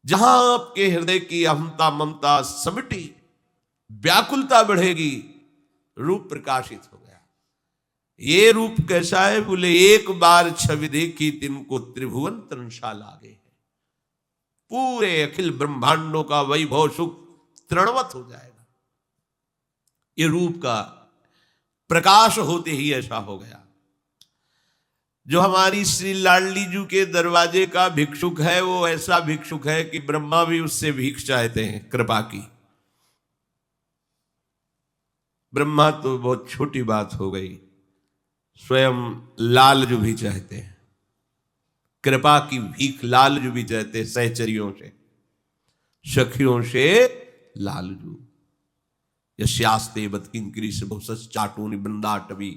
जहां आपके हृदय की अहमता ममता समिटी, व्याकुलता बढ़ेगी, रूप प्रकाशित हो गया। ये रूप कैसा है? बोले एक बार छवि देखी तिनको त्रिभुवन तंसा लागे। पूरे अखिल ब्रह्मांडों का वैभव सुख तृणवत हो जाएगा। ये रूप का प्रकाश होते ही ऐसा हो गया। जो हमारी श्री लाडली जी के दरवाजे का भिक्षुक है, वो ऐसा भिक्षुक है कि ब्रह्मा भी उससे भीख चाहते हैं कृपा की। ब्रह्मा तो बहुत छोटी बात हो गई, स्वयं लाल जो भी चाहते हैं कृपा की भीख, लाल जो भी चाहते हैं सहचरियों से, सखियों से। लालजू यस्यास्ते बतकिंकरी से बहुसस चाटूनि बृंदाटवी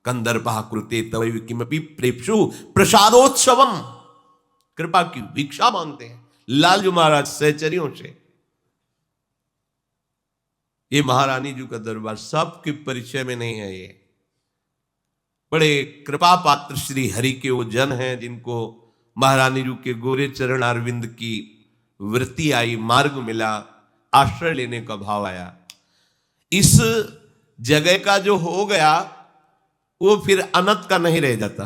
कंदर्पा कृते तवैव किमपि प्रेप्सु प्रसादोत्सवम। कृपा की भिक्षा मांगते हैं लालजू महाराज सहचरियों से। ये महारानी जी का दरबार सबके परिचय में नहीं है। ये बड़े कृपा पात्र श्री हरि के वो जन हैं जिनको महारानी जी के गोरे चरण अरविंद की वृत्ति आई, मार्ग मिला, आश्रय लेने का भाव आया। इस जगह का जो हो गया वो फिर अनंत का नहीं रह जाता।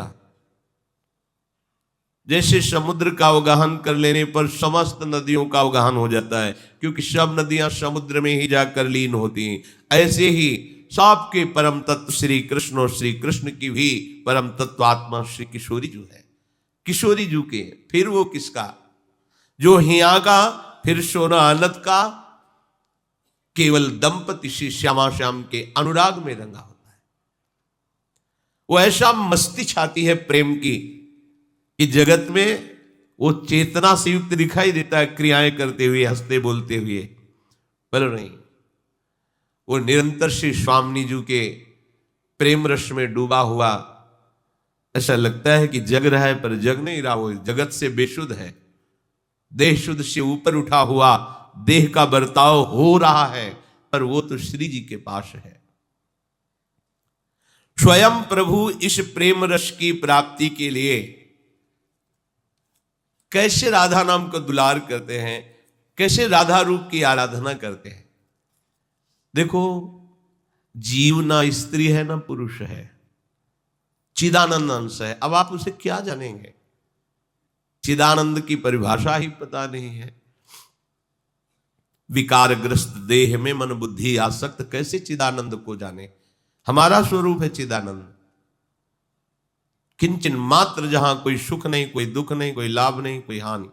जैसे समुद्र का अवगाहन कर लेने पर समस्त नदियों का अवगाहन हो जाता है, क्योंकि सब नदियां समुद्र में ही जाकर लीन होती हैं। ऐसे ही सबके परम तत्व श्री कृष्ण और श्री कृष्ण की भी परम तत्व आत्मा श्री किशोरी जू है। किशोरी जू के फिर वो किसका? जो हिया का, फिर सोना अनंत का, केवल दंपति श्री श्यामा श्याम के अनुराग में रंगा होता है। वो ऐसा मस्ती छाती है प्रेम की कि जगत में वो चेतना से युक्त दिखाई देता है, क्रियाएं करते हुए, हंसते बोलते हुए, पर नहीं, वो निरंतर श्री स्वामी जी के प्रेम रस में डूबा हुआ। ऐसा लगता है कि जग रहा है पर जग नहीं रहा, वो जगत से बेशुद्ध है, देह शुद्ध से ऊपर उठा हुआ देह का बर्ताव हो रहा है, पर वो तो श्री जी के पास है। स्वयं प्रभु इस प्रेम रस की प्राप्ति के लिए कैसे राधा नाम का दुलार करते हैं, कैसे राधा रूप की आराधना करते हैं। देखो, जीव ना स्त्री है ना पुरुष है, चिदानंद अंश है। अब आप उसे क्या जानेंगे? चिदानंद की परिभाषा ही पता नहीं है। विकारग्रस्त देह में मन बुद्धि आसक्त, कैसे चिदानंद को जाने? हमारा स्वरूप है चिदानंद। किंचन मात्र, जहां कोई सुख नहीं, कोई दुख नहीं, कोई लाभ नहीं, कोई हानि,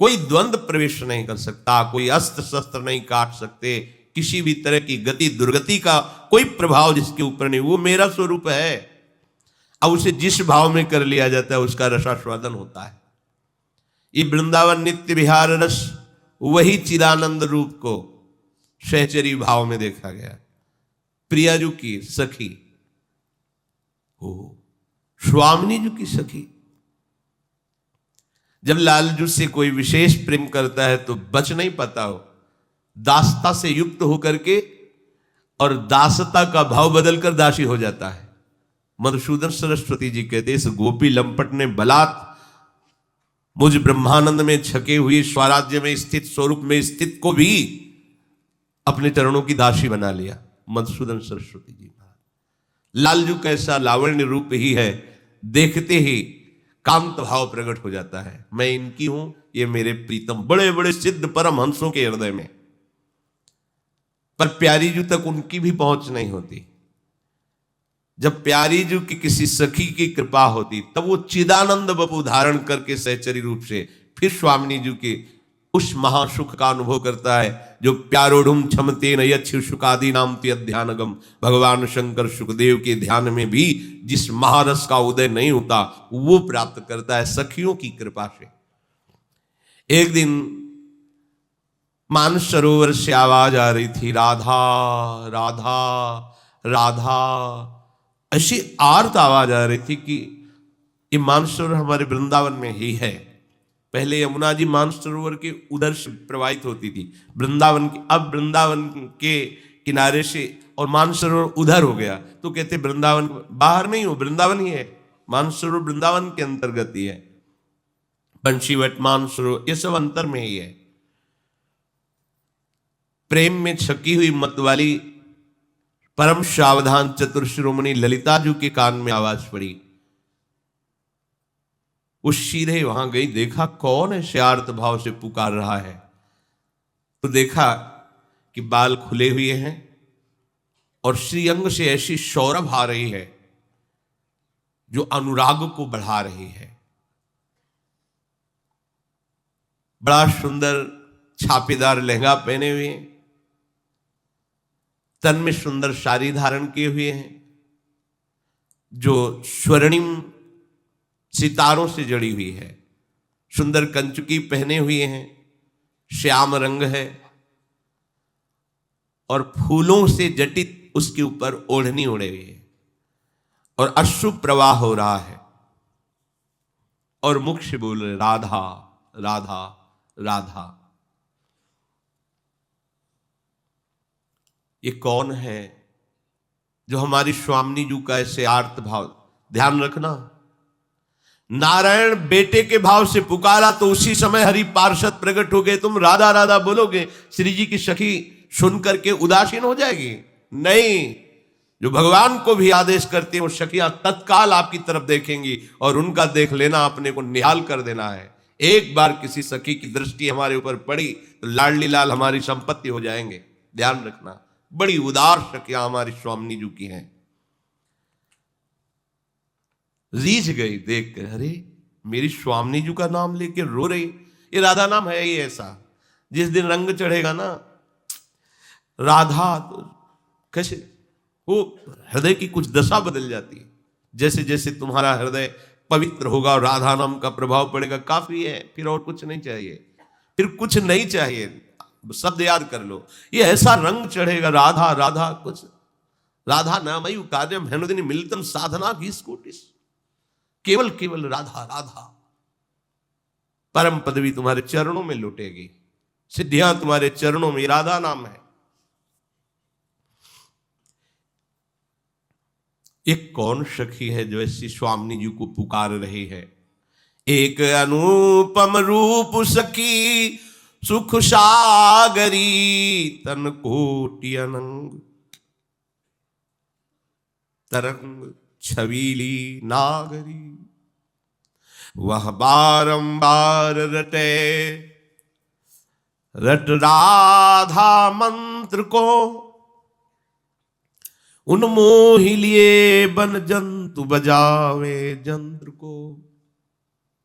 कोई द्वंद्व प्रवेश नहीं कर सकता, कोई अस्त्र शस्त्र नहीं काट सकते, किसी भी तरह की गति दुर्गति का कोई प्रभाव जिसके ऊपर नहीं, वो मेरा स्वरूप है। अब उसे जिस भाव में कर लिया जाता है उसका रसास्वादन होता है। ये वृंदावन नित्य विहार रस, वही चिदानंद रूप को सहचरी भाव में देखा गया। प्रियाजू की सखी हो, स्वामिनी जी की सखी। जब लालजू से कोई विशेष प्रेम करता है तो बच नहीं पाता हो, दासता से युक्त होकर के, और दासता का भाव बदलकर दासी हो जाता है। मधुसूदन सरस्वती जी कहते, इस गोपी लंपट ने बलात् मुझ ब्रह्मानंद में छके हुए स्वराज्य में स्थित, स्वरूप में स्थित को भी अपने चरणों की दासी बना लिया। मधुसूदन सरस्वती जी महाराज। लालजू कैसा लावण्य रूप ही है, देखते ही कांत भाव प्रकट हो जाता है। मैं इनकी हूं, ये मेरे प्रीतम, बड़े बड़े सिद्ध परम हंसों के हृदय में, पर प्यारी जू तक उनकी भी पहुंच नहीं होती। जब प्यारी जू की किसी सखी की कृपा होती, तब वो चिदानंद बपू धारण करके सहचरी रूप से फिर स्वामिनी जी के उस महासुख का अनुभव करता है जो प्यारोढ़ुम क्षमते न यच्छ सुखादि नाम अध्यानगम। भगवान शंकर सुखदेव के ध्यान में भी जिस महारस का उदय नहीं होता, वो प्राप्त करता है सखियों की कृपा से। एक दिन मानस सरोवर से आवाज आ रही थी, राधा राधा राधा। ऐसी आर्त आवाज आ रही थी कि ये मानस सरोवर हमारे वृंदावन में ही है। पहले यमुना जी मानस सरोवर के उधर से प्रवाहित होती थी वृंदावन की, अब वृंदावन के किनारे से और मानस सरोवर उधर हो गया, तो कहते वृंदावन बाहर नहीं हो, वृंदावन ही है। मानस सरोवर वृंदावन के अंतर्गत ही है। बंशी वटमान सुरो, ये सब अंतर में ही है। प्रेम में छकी हुई मत वाली परम सावधान चतुर शिरोमणि ललिता जी के कान में आवाज पड़ी। उस सीधे वहां गई, देखा कौन है श्यार्त भाव से पुकार रहा है। तो देखा कि बाल खुले हुए हैं और श्रीअंग से ऐसी सौरभ आ रही है जो अनुराग को बढ़ा रही है। बड़ा सुंदर छापेदार लहंगा पहने हुए हैं, तन में सुंदर साड़ी धारण किए हुए हैं जो स्वर्णिम सितारों से जड़ी हुई है। सुंदर कंचुकी पहने हुए हैं, श्याम रंग है और फूलों से जटित उसके ऊपर ओढ़नी ओढ़े हुए है और अश्रु प्रवाह हो रहा है और मुख से बोल रहे राधा राधा राधा। ये कौन है जो हमारी स्वामिनी जी का ऐसे आर्त भाव, ध्यान रखना, नारायण बेटे के भाव से पुकारा तो उसी समय हरि पार्षद प्रकट हो गए। तुम राधा राधा बोलोगे, श्री जी की सखी सुन करके उदासीन हो जाएगी? नहीं, जो भगवान को भी आदेश करते हैं वो सखियां तत्काल आपकी तरफ देखेंगी और उनका देख लेना अपने को निहाल कर देना है। एक बार किसी सखी की दृष्टि हमारे ऊपर पड़ी तो लाडली लाल हमारी संपत्ति हो जाएंगे। ध्यान रखना, बड़ी उदार सखियां हमारी स्वामिनी जी की हैं। रीझ गई देख कर, अरे मेरी स्वामिनी जी का नाम लेके रो रही। ये राधा नाम है ही ऐसा, जिस दिन रंग चढ़ेगा ना राधा, तो कैसे वो हृदय की कुछ दशा बदल जाती है। जैसे जैसे तुम्हारा हृदय पवित्र होगा और राधा नाम का प्रभाव पड़ेगा, काफी है, फिर और कुछ नहीं चाहिए, फिर कुछ नहीं चाहिए। शब्द याद कर लो, ये ऐसा रंग चढ़ेगा राधा राधा, कुछ राधा नामयु कार्यम हेनुदिनी मिलतन साधना की स्कोटिस, केवल केवल राधा राधा। परम पदवी तुम्हारे चरणों में लुटेगी, सिद्धियां तुम्हारे चरणों में, राधा नाम है। एक कौन सखी है जो ऐसी स्वामिनी जी को पुकार रही है? एक अनुपम रूप सखी सुख सागरी, तन कोटि अनंग तरंग छबीली नागरी। वह बारंबार रटे रट राधा मंत्र को, उन्मोहि लिए बन जंतु बजावे जंत्र को।